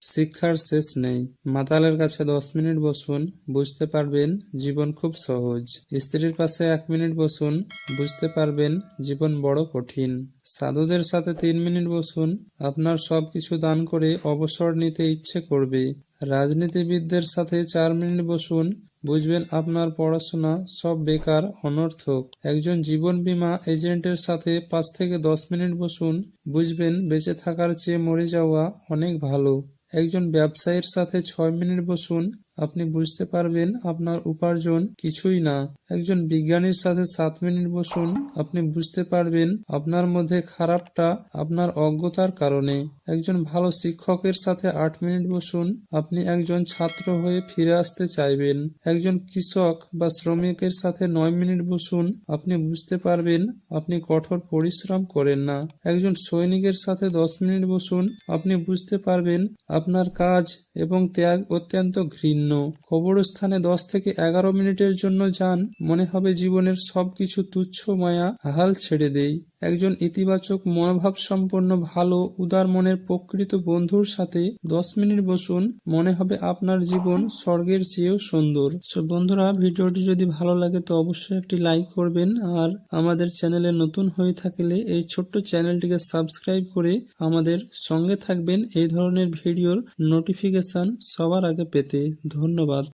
শিক্ষার শেষ নেই। মাতালের কাছে 10 মিনিট বসুন, বুঝতে পারবেন জীবন খুব সহজ। স্ত্রীর পাশে 1 মিনিট বসুন, বুঝতে পারবেন জীবন বড় কঠিন। সাধুদের সাথে 3 মিনিট বসুন, আপনার সবকিছু দান করে অবসর নিতে ইচ্ছে করবে। রাজনীতিবিদদের সাথে 4 মিনিট বসুন, বুঝবেন আপনার পড়াশোনা সব বেকার, অনর্থক। একজন জীবন বীমা এজেন্টের সাথে 5 থেকে 10 মিনিট বসুন, বুঝবেন বেঁচে থাকার চেয়ে মরে যাওয়া অনেক ভালো। একজন ব্যবসায়ীর সাথে 6 মিনিট বসুন, আপনি বুঝতে পারবেন আপনার উপার্জন কিছুই না। একজন বিজ্ঞানীর সাথে 7 মিনিট বসুন, আপনি বুঝতে পারবেন আপনার মধ্যে খারাপটা আপনার অজ্ঞতার কারণে। একজন ভালো শিক্ষকের সাথে 8 মিনিট বসুন, আপনি একজন ছাত্র হয়ে ফিরে আসতে চাইবেন। একজন কৃষক বা শ্রমিকের সাথে 9 মিনিট বসুন, আপনি বুঝতে পারবেন আপনি কঠোর পরিশ্রম করেন না। একজন সৈনিকের সাথে 10 মিনিট বসুন, আপনি বুঝতে পারবেন আপনার কাজ এবং ত্যাগ অত্যন্ত ঘৃণ্য। কবরস্থানে 10 থেকে 11 মিনিটের জন্য যান, মনে হবে জীবনের সবকিছু তুচ্ছ, মায়া হাল ছেড়ে দেই। একজন ইতিবাচক মনোভাব সম্পন্ন ভালো উদার মনের প্রকৃত বন্ধুর সাথে 10 মিনিট বসুন, মনে হবে আপনার জীবন স্বর্গের চেয়েও সুন্দর। বন্ধুরা, ভিডিওটি যদি ভালো লাগে তো অবশ্যই একটি লাইক করবেন, আর আমাদের চ্যানেলে নতুন হয়ে থাকলে এই ছোট্ট চ্যানেলটিকে সাবস্ক্রাইব করে আমাদের সঙ্গে থাকবেন এই ধরনের ভিডিওর নোটিফিকেশন সবার আগে পেতে। ধন্যবাদ।